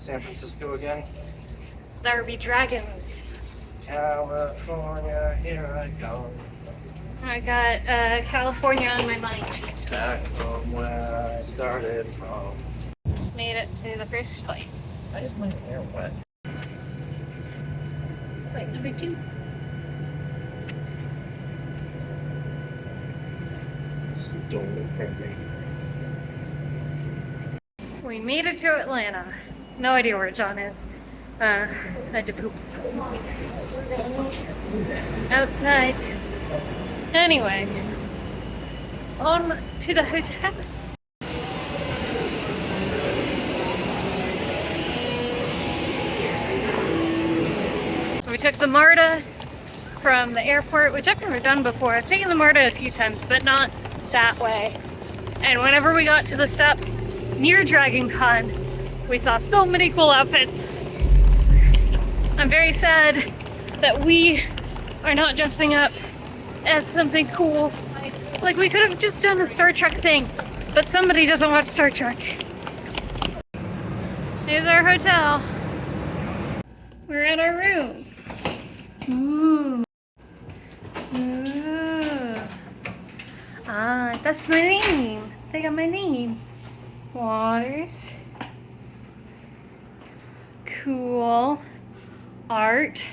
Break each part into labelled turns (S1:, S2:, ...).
S1: San Francisco again.
S2: There be dragons.
S1: California, here I go.
S2: I got California on my mind.
S1: Back from where I started from.
S2: Made it to the first flight.
S1: Why is my hair wet?
S2: Flight number 2.
S1: Stolen from me.
S2: We made it to Atlanta. No idea where John is. I had to poop. Outside. Anyway, on to the hotel. So we took the MARTA from the airport, which I've never done before. I've taken the MARTA a few times, but not that way. And whenever we got to the stop near Dragon Con, we saw so many cool outfits. I'm very sad that we are not dressing up as something cool. Like, we could have just done a Star Trek thing, but somebody doesn't watch Star Trek. Here's our hotel. We're in our room. Ooh. Ooh. Ah, that's my name. They got my name. Waters. Cool. Art.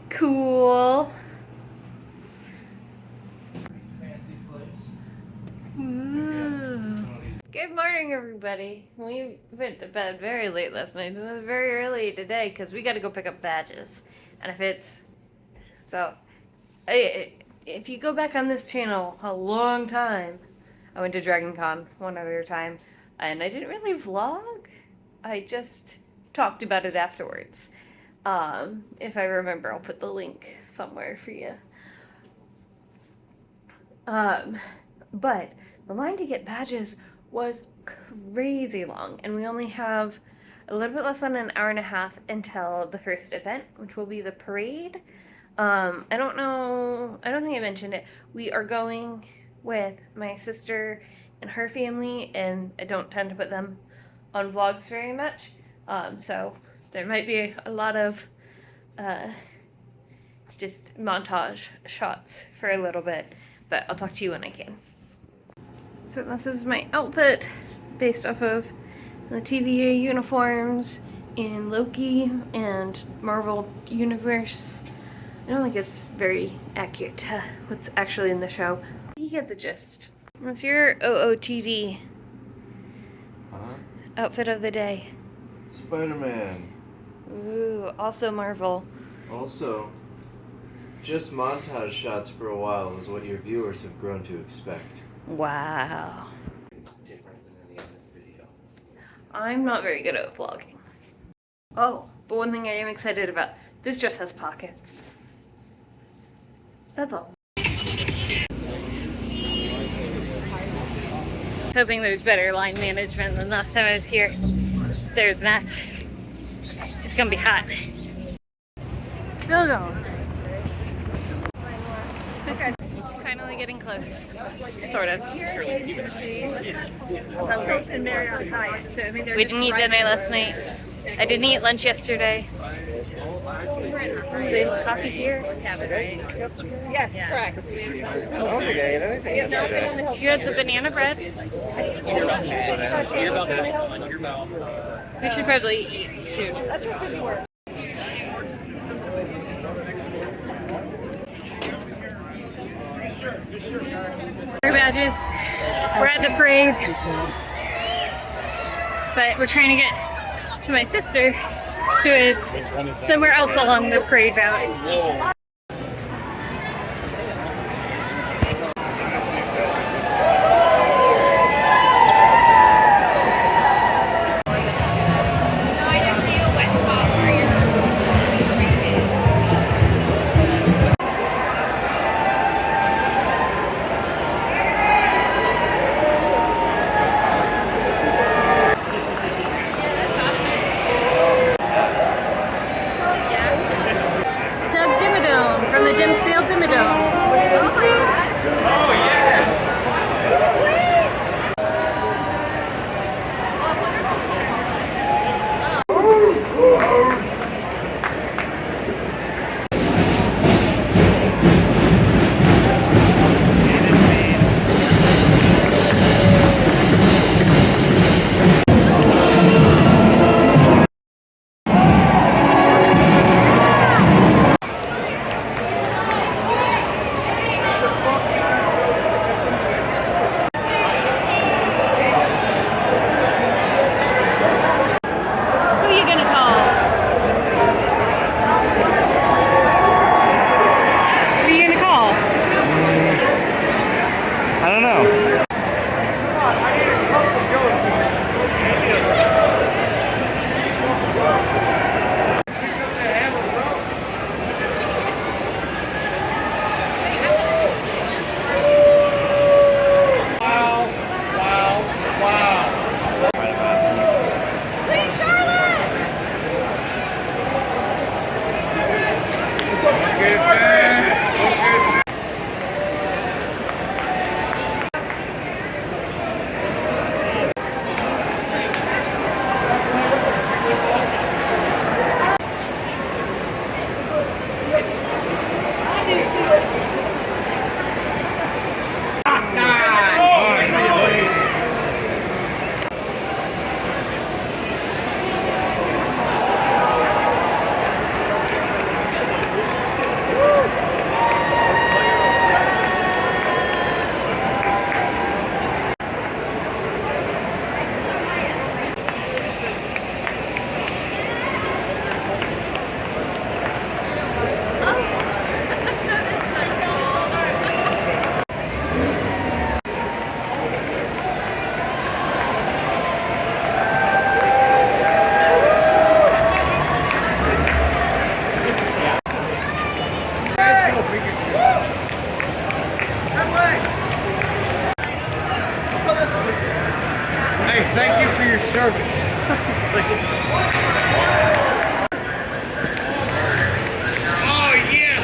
S2: Cool.
S1: Fancy place.
S2: Ooh. Good morning, everybody. We went to bed very late last night, and it was very early today because we got to go pick up badges. And if you go back on this channel a long time, I went to Dragon Con one other time, and I didn't really vlog. I just talked about it afterwards. If I remember, I'll put the link somewhere for you. But the line to get badges was crazy long, and we only have a little bit less than an hour and a half until the first event, which will be the parade. I don't think I mentioned it. We are going with my sister and her family, and I don't tend to put them on vlogs very much. So there might be a lot of just montage shots for a little bit, but I'll talk to you when I can. So this is my outfit based off of the TVA uniforms in Loki and Marvel Universe. I don't think it's very accurate to what's actually in the show. You get the gist. What's your OOTD outfit of the day?
S1: Spider-Man.
S2: Ooh, also Marvel.
S1: Also, just montage shots for a while is what your viewers have grown to expect.
S2: Wow.
S1: It's different than any other video.
S2: I'm not very good at vlogging. Oh, but one thing I am excited about, this dress has pockets. That's all. Hoping there's better line management than last time I was here. There's not. It's gonna be hot. Still going. Okay. Finally getting close. Sort of. We didn't eat dinner last night. I didn't eat lunch yesterday. Coffee here?
S3: Yes, correct.
S2: You had the banana bread? We should probably eat soon.
S3: That's what good for.
S2: Our badges. We're at the parade. But we're trying to get to my sister, who is somewhere else along the parade route.
S4: I don't know.
S5: Hey, thank you for your service. Oh, yes!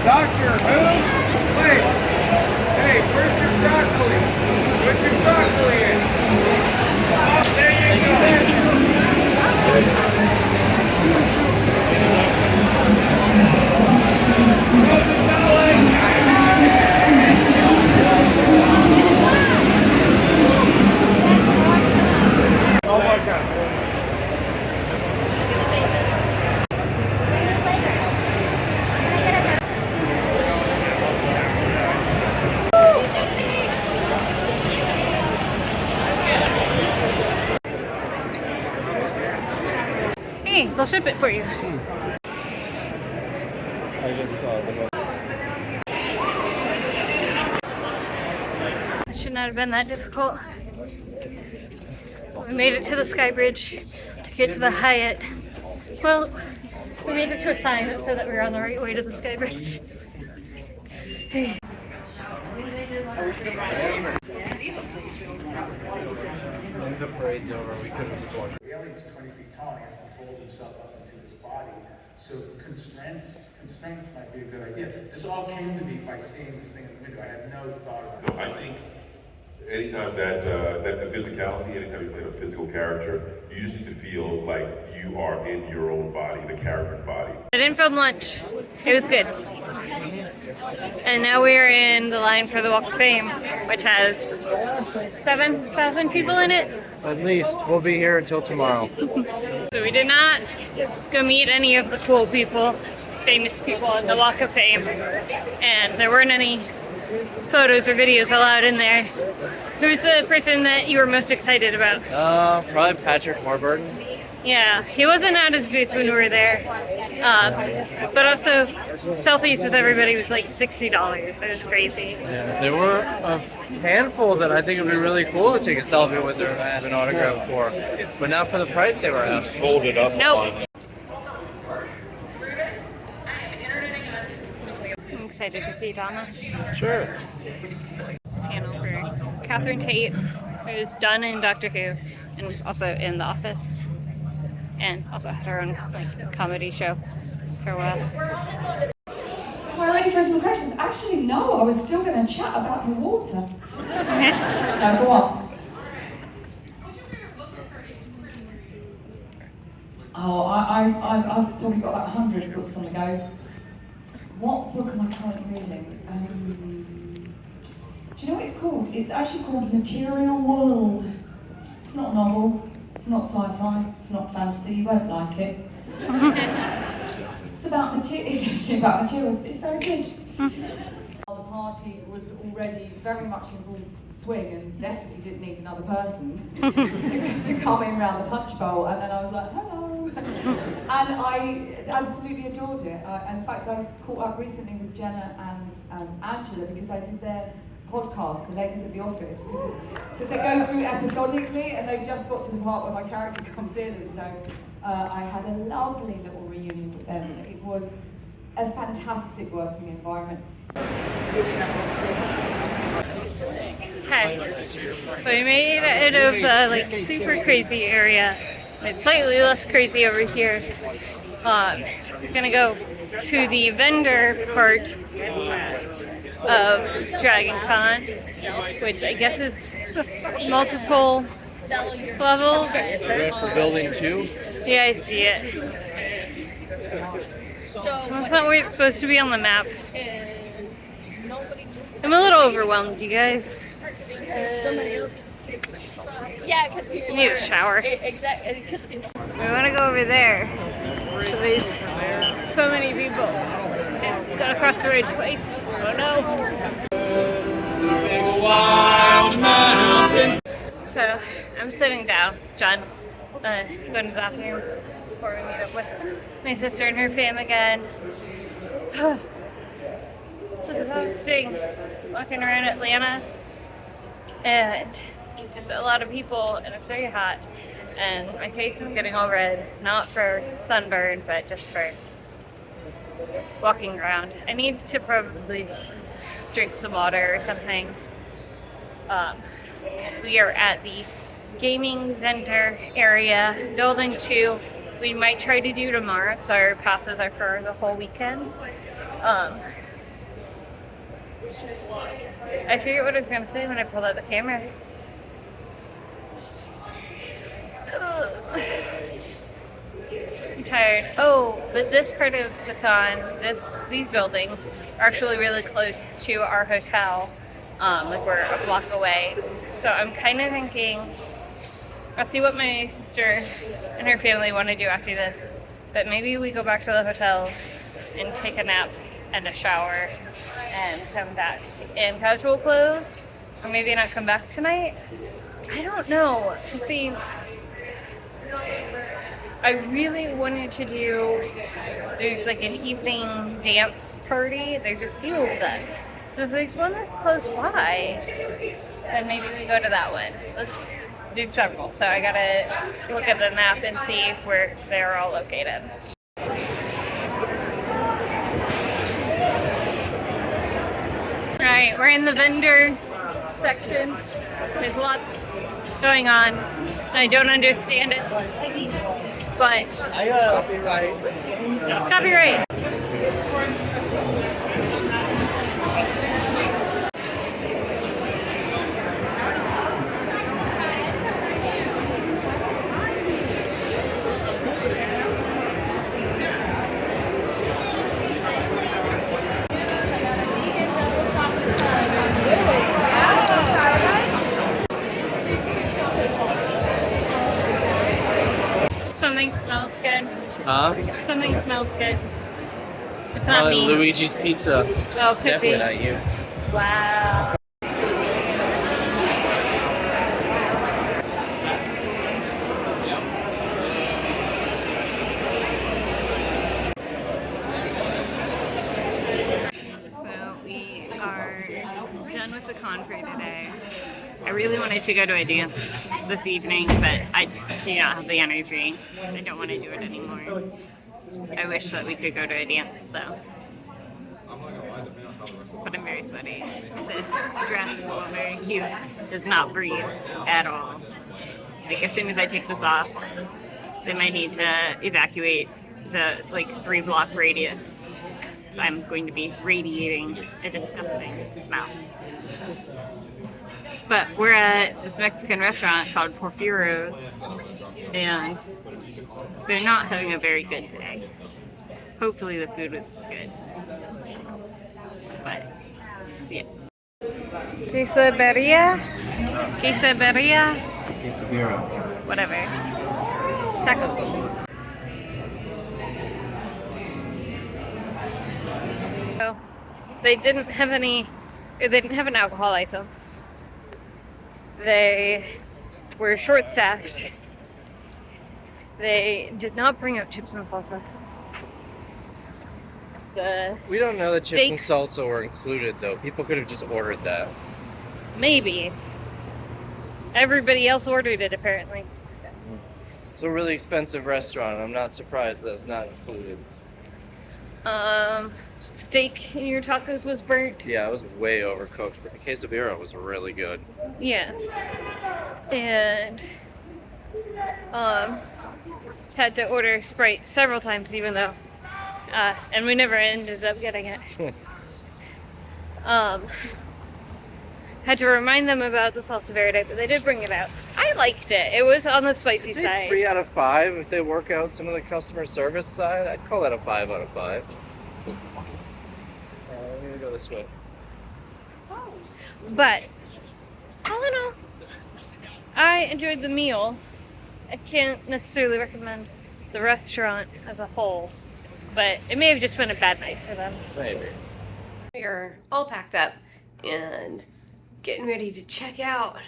S5: Doctor, who? Wait. Hey, where's your broccoli? Where's your broccoli in? Oh, there you go. Oh my God.
S2: Hey, they'll ship it for you.
S4: I just saw the
S2: It should not have been that difficult. We made it to the Sky Bridge to get to the Hyatt. Well, we made it to a sign that said that we were on the right way to the Sky Bridge. Hey.
S1: When the parade's over, we could have just watched.
S6: The alien is 20 feet tall and he has to fold himself up into his body. So constraints might be a good idea. This all came to me by seeing this thing in the window. I had no thought of it.
S7: So I think anytime that the physicality, anytime you play a physical character, you just need to feel like you are in your own body, the character's body.
S2: I didn't film lunch. It was good. And now we're in the line for the Walk of Fame, which has 7,000 people in it.
S1: At least we'll be here until tomorrow.
S2: So we did not go meet any of the cool people, famous people at the Walk of Fame. And there weren't any photos or videos allowed in there. Who's the person that you were most excited about?
S4: probably Patrick Warburton.
S2: Yeah, he wasn't at his booth when we were there. But also, selfies with everybody was like $60. It was crazy.
S4: Yeah, there were a handful that I think would be really cool to take a selfie with or have an autograph for, but not for the price they were asking.
S7: Folded up.
S2: Nope. I'm excited to see Donna.
S4: Sure.
S2: Panel for Catherine Tate, who's done in Doctor Who and was also in The Office, and also had her own like comedy show for a while.
S8: Am I ready for some questions? Actually, no. I was still going to chat about the water. No, go on. Oh, I've probably got about 100 books on the go. What book am I currently reading? Do you know what it's called? It's actually called Material World. It's not a novel, it's not sci-fi, it's not fantasy, you won't like it. It's actually about materials, but it's very good. The party was already very much in full swing and definitely didn't need another person to come in round the punch bowl, and then I was like, hello. And I absolutely adored it. And in fact, I was caught up recently with Jenna and Angela because I did their podcast, The Ladies of the Office, because they go through episodically, and they just got to the part where my character comes in, and so I had a lovely little reunion with them. It was a fantastic working environment.
S2: Okay, so we made it out of the like super crazy area. It's slightly less crazy over here. We're gonna go to the vendor part of Dragon Con, which I guess is multiple levels.
S4: Ready for building 2?
S2: Yeah, I see it. That's not where it's supposed to be on the map. I'm a little overwhelmed, you guys.
S3: Yeah, because people
S2: need a shower.
S3: Exactly. Because
S2: We want to go over there. There's so many people. And gotta cross the road twice. Oh no. So I'm sitting down. John is going to the bathroom before we meet up with my sister and her fam again. It's exhausting walking around Atlanta, and there's a lot of people, and it's very hot, and my face is getting all red, not for sunburn, but just for walking around. I need to probably drink some water or something. We are at the gaming vendor area, building 2. We might try to do tomorrow, because our passes are for the whole weekend. I forget what I was going to say when I pulled out the camera. I'm tired. Oh, but this part of the con, these buildings are actually really close to our hotel. Like we're a block away. So I'm kind of thinking, I'll see what my sister and her family want to do after this. But maybe we go back to the hotel and take a nap and a shower and come back in casual clothes. Or maybe not come back tonight. I don't know. See, I really wanted to do, there's like an evening dance party. There's a few of them. So if there's one that's close by, then maybe we go to that one. Let's do several. So I gotta look at the map and see where they're all located. Right, we're in the vendor section. There's lots going on. I don't understand it, but copyright. Something smells good.
S4: Huh?
S2: Something smells good. It's not me.
S4: Luigi's Pizza.
S2: Oh,
S4: It's
S2: could
S4: definitely
S2: be.
S4: not you.
S2: Wow. So we are done with the con for today. I really wanted to go to a dance this evening, but I do not have the energy. I don't want to do it anymore. I wish that we could go to a dance though. but I'm very sweaty. This dress, although very cute, does not breathe at all. Like, as soon as I take this off, they might need to evacuate the, like, 3-block radius. So I'm going to be radiating a disgusting smell. But we're at this Mexican restaurant called Porfiro's, and they're not having a very good day. Hopefully the food was good. But, yeah. Quesadilla? Quesadilla?
S1: Quesadilla.
S2: Whatever. Tacos. So, they didn't have an alcohol license. They were short-staffed. They did not bring out chips and salsa.
S4: We don't know that chips and
S2: steak-
S4: salsa were included, though. People could have just ordered that.
S2: Maybe. Everybody else ordered it, apparently.
S4: It's a really expensive restaurant. I'm not surprised that it's not included.
S2: Steak in your tacos was burnt.
S4: Yeah, it was way overcooked, but the quesadilla was really good.
S2: Yeah. And had to order Sprite several times, even though and we never ended up getting it. Had to remind them about the salsa verde, but they did bring it out. I liked it. It was on the spicy
S4: I'd say
S2: side.
S4: 3 out of 5 if they work out some of the customer service side. I'd call that a 5 out of 5. I'm gonna go this way.
S2: But all in all, I enjoyed the meal. I can't necessarily recommend the restaurant as a whole, but it may have just been a bad night for them.
S4: Maybe.
S3: We are all packed up and getting ready to check out.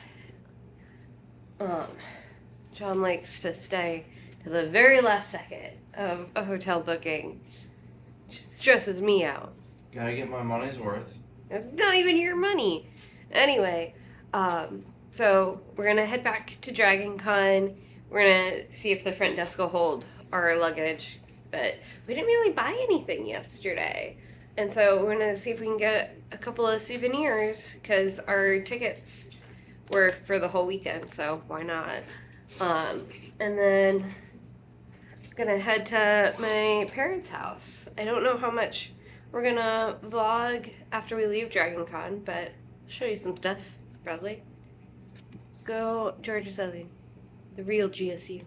S3: John likes to stay to the very last second of a hotel booking, which stresses me out.
S1: Gotta get my money's worth.
S3: It's not even your money. Anyway, so we're gonna head back to Dragon Con. We're gonna see if the front desk will hold our luggage, but we didn't really buy anything yesterday. And so we're gonna see if we can get a couple of souvenirs, because our tickets were for the whole weekend, so why not? And then I'm gonna head to my parents' house. I don't know how much we're gonna vlog after we leave Dragon Con, but I'll show you some stuff, probably. Go Georgia Southern, the real GSU.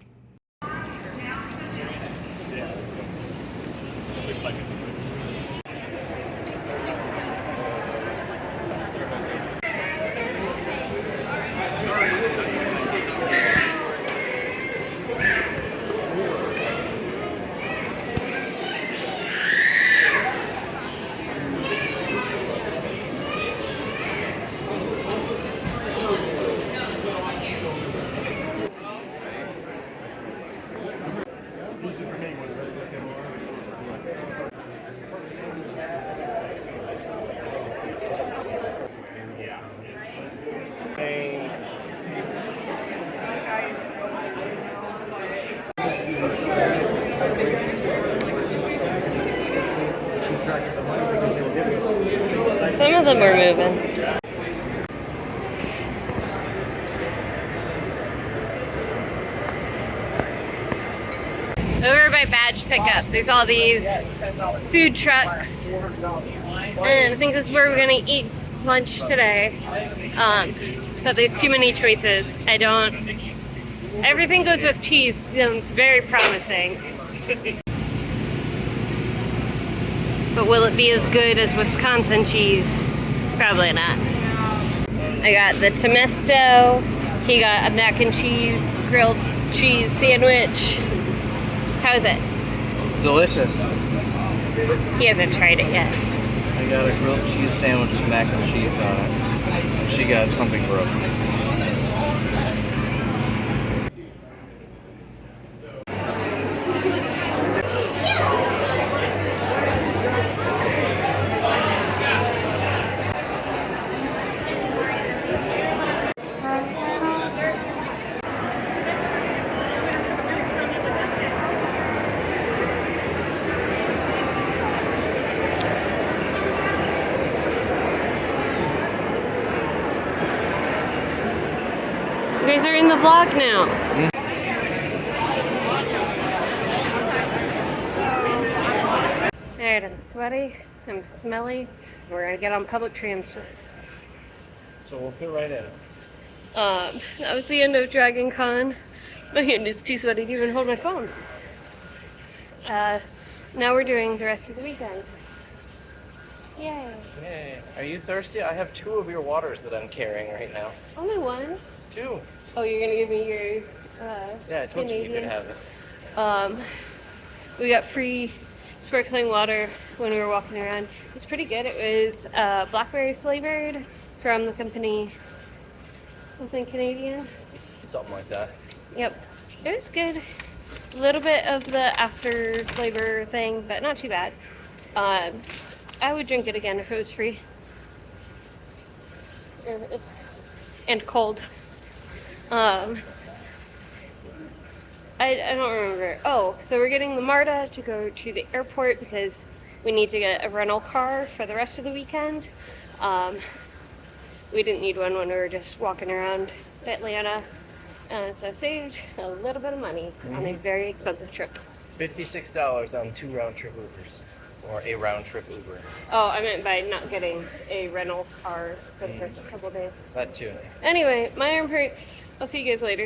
S3: Some of them are moving. Over by badge pickup, there's all these food trucks, and I think this is where we're gonna eat lunch today. But there's too many choices. Everything goes with cheese, sounds very promising. But will it be as good as Wisconsin cheese? Probably not. I got the Tomesto. He got a mac and cheese, grilled cheese sandwich. How is it?
S4: Delicious.
S2: He hasn't tried it yet.
S4: I got a grilled cheese sandwich with mac and cheese on it. She got something gross.
S3: in the vlog now. Alright, I'm sweaty, I'm smelly. We're gonna get on public transport.
S4: So we'll fit right in.
S3: That was the end of Dragon Con. My hand is too sweaty to even hold my phone. Now we're doing the rest of the weekend. Yay.
S4: Yay. Are you thirsty? I have 2 of your waters that I'm carrying right now.
S3: Only one?
S4: 2.
S3: Oh, you're gonna give me your
S4: Yeah, I told
S3: Canadian.
S4: you you could have it.
S3: We got free sparkling water when we were walking around. It was pretty good. It was blackberry flavored from the company something Canadian.
S4: Something like that.
S3: Yep. It was good. A little bit of the after flavor thing, but not too bad. I would drink it again if it was free. And cold. I don't remember. Oh, so we're getting the MARTA to go to the airport because we need to get a rental car for the rest of the weekend. We didn't need one when we were just walking around Atlanta. So I've saved a little bit of money on a very expensive trip.
S4: $56 on 2 round-trip Ubers. Or a round-trip Uber.
S3: Oh, I meant by not getting a rental car for the first couple of days.
S4: That too.
S3: Anyway, my arm hurts. I'll see you guys later.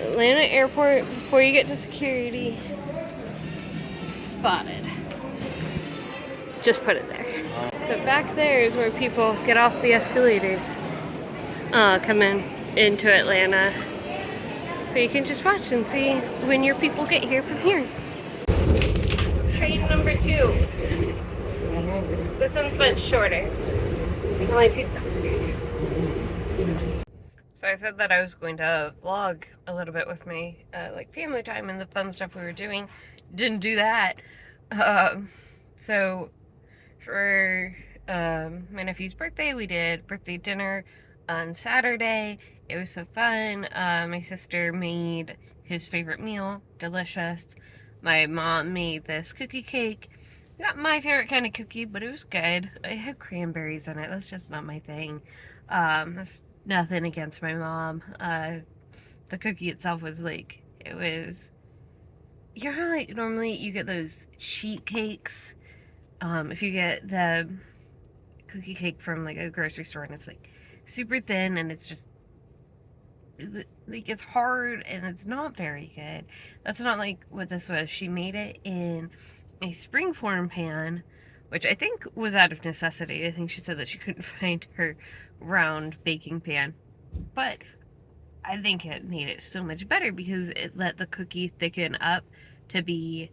S3: Atlanta Airport, before you get to security. Spotted. Just put it there. So back there is where people get off the escalators. Coming into Atlanta. But you can just watch and see when your people get here from here. Train number 2. This one's much shorter. Only 2 stops. So I said that I was going to vlog a little bit with my like family time and the fun stuff we were doing. Didn't do that. So for my nephew's birthday, we did birthday dinner on Saturday. It was so fun. My sister made his favorite meal, delicious. My mom made this cookie cake. Not my favorite kind of cookie, but it was good. It had cranberries in it. That's just not my thing. That's nothing against my mom. The cookie itself was like, it was, you know, like normally you get those sheet cakes. If you get the cookie cake from like a grocery store and it's like super thin and it's just like it's hard and it's not very good. That's not like what this was. She made it in a springform pan, which I think was out of necessity. I think she said that she couldn't find her round baking pan, but I think it made it so much better because it let the cookie thicken up to be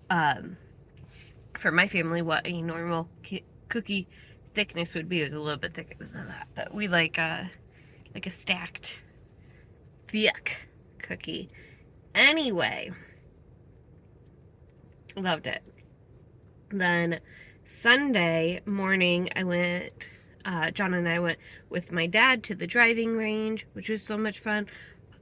S3: for my family what a normal cookie thickness would be. It was a little bit thicker than that, but we like a stacked thick cookie. Anyway, loved it. Then Sunday morning I went, John and I went with my dad to the driving range, which was so much fun.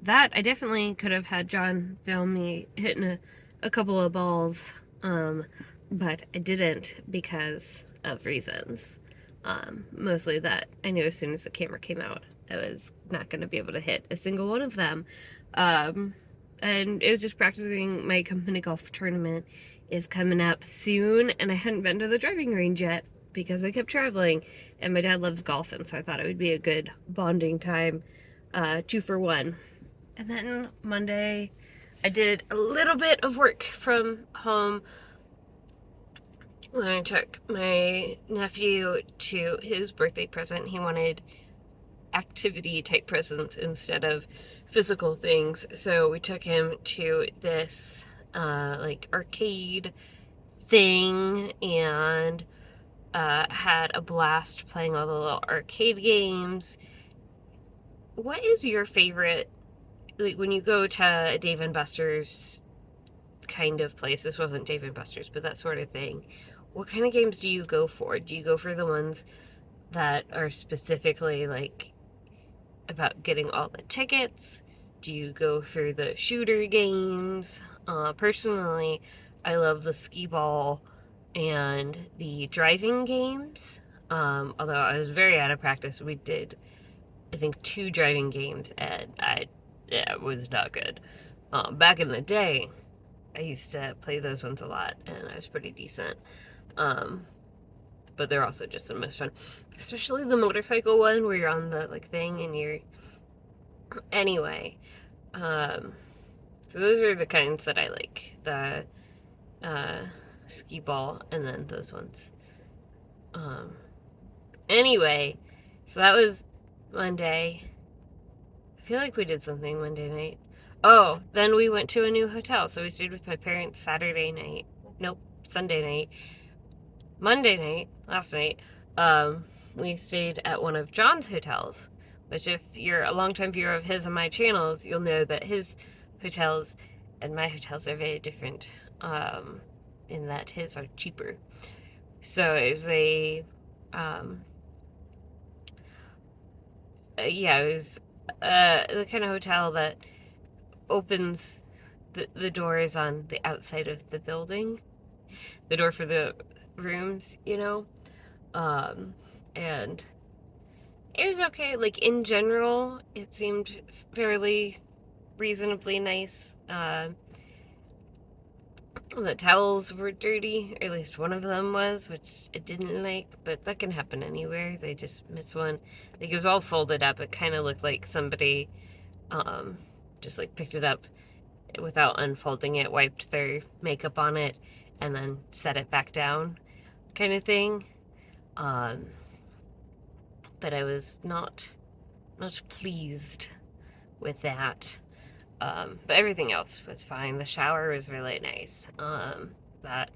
S3: That I definitely could have had John film me hitting a couple of balls, but I didn't because of reasons. Mostly that I knew as soon as the camera came out I was not going to be able to hit a single one of them. And it was just practicing. My company golf tournament is coming up soon, and I hadn't been to the driving range yet because I kept traveling, and my dad loves golfing, so I thought it would be a good bonding time, 2 for 1. And then Monday, I did a little bit of work from home when I took my nephew to his birthday present. He wanted activity type presents instead of physical things, so we took him to this like arcade thing and had a blast playing all the little arcade games. What is your favorite, like when you go to a Dave & Buster's kind of place? This wasn't Dave & Buster's, but that sort of thing. What kind of games do you go for? Do you go for the ones that are specifically like about getting all the tickets? Do you go for the shooter games? Personally, I love the skee ball and the driving games. Although I was very out of practice, we did, I think, 2 driving games, and it was not good. Back in the day, I used to play those ones a lot, and I was pretty decent. But they're also just the most fun, especially the motorcycle one where you're on the like thing and you're. Anyway, so those are the kinds that I like. The skee ball and then those ones. Anyway, so that was Monday. I feel like we did something Monday night. Oh, then we went to a new hotel. So we stayed with my parents Saturday night. Nope, Sunday night. Monday night, last night, we stayed at one of John's hotels, which if you're a longtime viewer of his and my channels, you'll know that his hotels and my hotels are very different, in that his are cheaper. So it was it was the kind of hotel that opens the doors on the outside of the building, the door for the rooms, you know, and it was okay. Like, in general, it seemed fairly reasonably nice. The towels were dirty, or at least one of them was, which I didn't like, but that can happen anywhere. They just miss one. Like, it was all folded up. It kind of looked like somebody just like picked it up without unfolding it, wiped their makeup on it, and then set it back down, kind of thing. But I was not pleased with that. But everything else was fine. The shower was really nice. That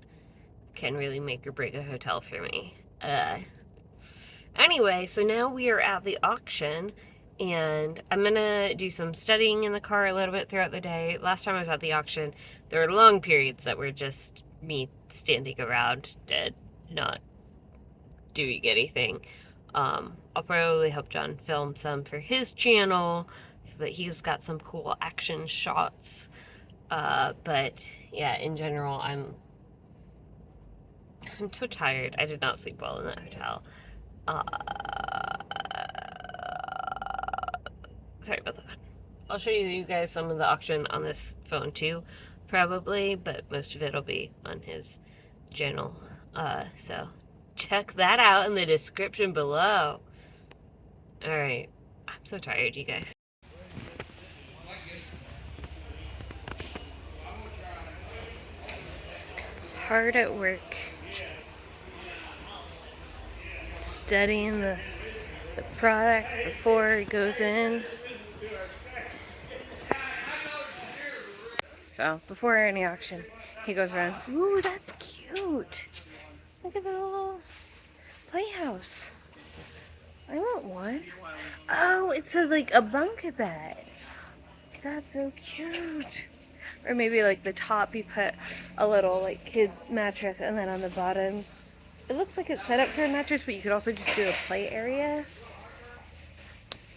S3: can really make or break a hotel for me. Anyway, so now we are at the auction, and I'm gonna do some studying in the car a little bit throughout the day. Last time I was at the auction, there were long periods that were just me standing around and not doing anything. I'll probably help John film some for his channel so that he's got some cool action shots. But yeah, in general, I'm so tired. I did not sleep well in that hotel. Sorry about that. I'll show you guys some of the auction on this phone too, probably, but most of it will be on his channel. So check that out in the description below. Alright, I'm so tired, you guys. Hard at work, studying the product before it goes in. So before any auction, he goes around. Ooh, that's cute. Look at the little playhouse. I want one. Oh, it's like a bunk bed. That's so cute. Or maybe like the top you put a little like kid mattress, and then on the bottom it looks like it's set up for a mattress, but you could also just do a play area.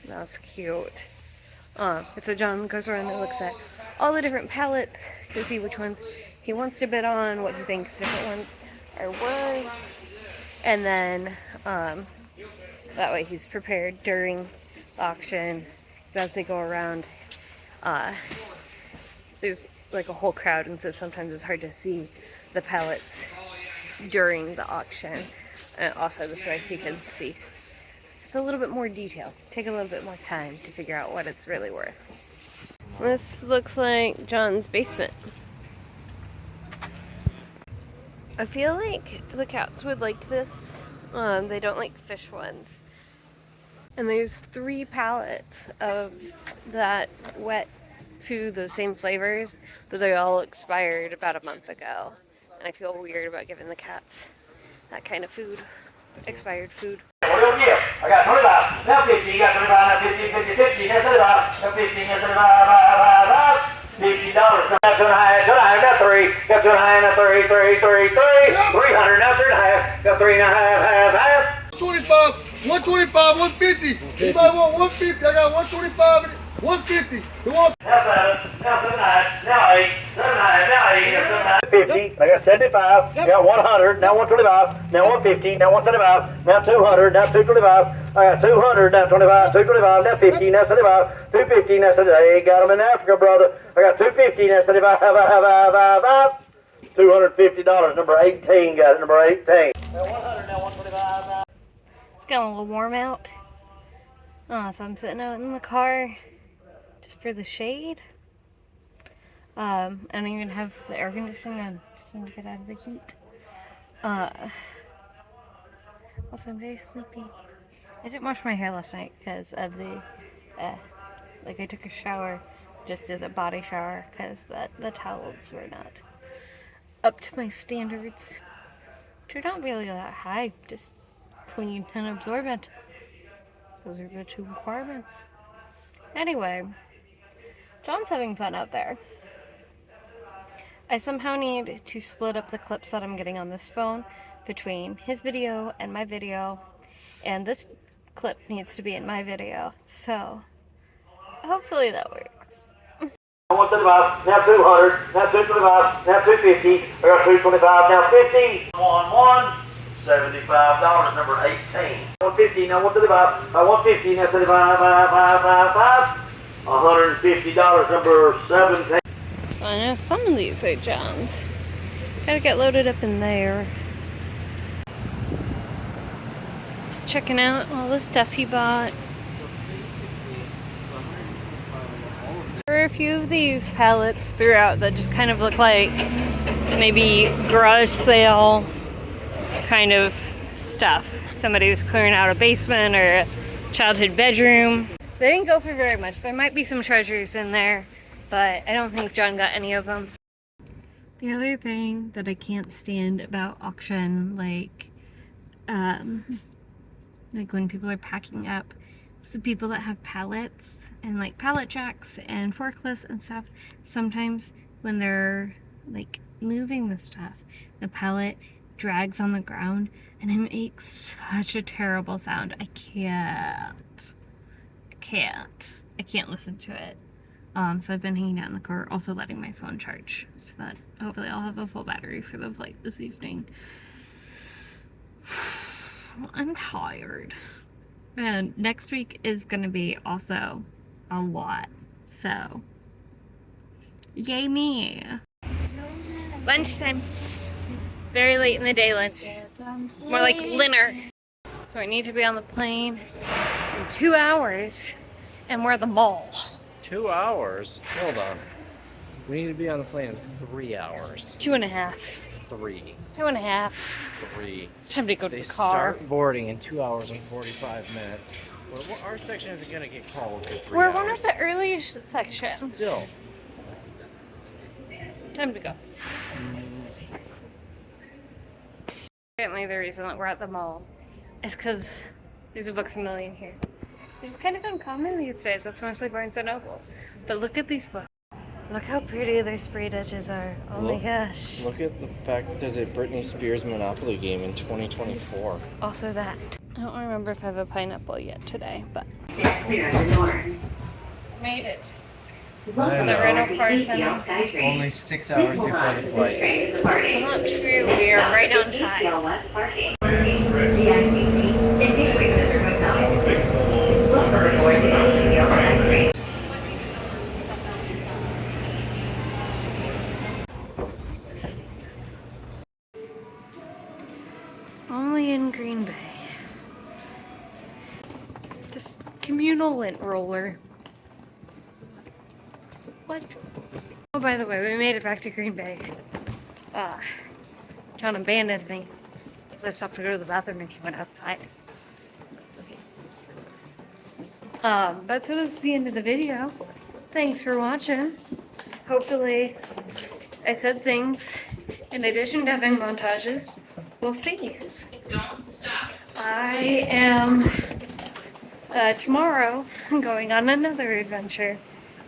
S3: That's cute. So John goes around and looks at all the different palettes to see which ones he wants to bid on, what he thinks different ones are worth, and then that way he's prepared during the auction. So as they go around, there's like a whole crowd, and so sometimes it's hard to see the pallets during the auction. And also this way he can see with a little bit more detail, take a little bit more time to figure out what it's really worth. This looks like John's basement. I feel like the cats would like this. They don't like fish ones. And there's 3 pallets of that wet food, those same flavors, but they all expired about a month ago. And I feel weird about giving the cats that kind of food, expired food.
S9: I got 25, now 50, you got 25, now 50, 50, 50, now 75, now 50, now 75, $50. Now 2 and a half, now 3, got 2 and a half, now 3, 300, now 3 and a half, got 3 and a half, half.
S5: 25, 125, 150. Anybody want 150? I got 125. 150. Who wants?
S9: Now 7, now 79, now 8, 79, now 8, now 79. 50, I got 75, got 100, now 125, now 150, now 175, now 200, now 225, I got 200, now 25, 225, now 50, now 75, 250, now 75, hey, got them in Africa, brother. I got 250, now 75, $250, number 18, got it, number 18. Now 100, now 125,
S2: It's getting a little warm out. So I'm sitting out in the car just for the shade. I don't even have the air conditioning on, just want to get out of the heat. Also, I'm very sleepy. I didn't wash my hair last night because of the, I took a shower, just did a body shower because the towels were not up to my standards, which are not really that high, just clean and absorbent. Those are the two requirements. Anyway, John's having fun out there. I somehow need to split up the clips that I'm getting on this phone between his video and my video, and this clip needs to be in my video, so hopefully that works.
S9: Now 175, now 200, now 225, now 250, I got 225, now 50, 1, $75, number 18. 150, now 135, 150, now 75, $150, number 17.
S2: So I know some of these are John's. Gotta get loaded up in there. Checking out all the stuff he bought. There are a few of these pallets throughout that just kind of look like maybe garage sale kind of stuff. Somebody was clearing out a basement or a childhood bedroom. They didn't go for very much. There might be some treasures in there, but I don't think John got any of them. The other thing that I can't stand about auction, like when people are packing up, it's the people that have pallets and like pallet jacks and forklifts and stuff. Sometimes when they're like moving the stuff, the pallet drags on the ground and it makes such a terrible sound. I can't listen to it. So I've been hanging out in the car, also letting my phone charge, so that hopefully I'll have a full battery for the flight this evening. I'm tired. And next week is gonna be also a lot, so yay me. Lunchtime. Very late in the day lunch. More like dinner. So I need to be on the plane in 2 hours, and we're at the mall.
S4: 2 hours? Hold on. We need to be on the plane in 3 hours.
S2: 2.5.
S4: 3.
S2: 2.5.
S4: 3.
S2: Time to go to
S4: They
S2: the car.
S4: start boarding in 2 hours and 45 minutes. Well, our section isn't going to get called for 3
S2: We're
S4: hours.
S2: one of the earliest sections.
S4: Still.
S2: Time to go. Apparently the reason that we're at the mall is because there's a Books A Million here. Which is kind of uncommon these days. That's mostly Barnes & Nobles. But look at these books. Look how pretty their sprayed edges are. Oh my gosh.
S4: Look at the fact that there's a Britney Spears Monopoly game in 2024.
S2: Also that. I don't remember if I have a pineapple yet today, but made it. The rental car center.
S4: Only 6 hours before the flight.
S2: It's not true. We are right on time. Only in Green Bay. Just communal lint roller. What? Oh, by the way, we made it back to Green Bay. John abandoned me. I stopped to go to the bathroom and he went outside. But so this is the end of the video. Thanks for watching. Hopefully I said things in addition to having montages. We'll see.
S10: Don't stop.
S2: I am tomorrow going on another adventure,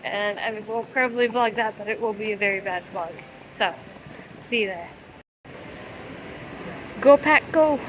S2: and I will probably vlog that, but it will be a very bad vlog. So, see you there. Go Pack, go!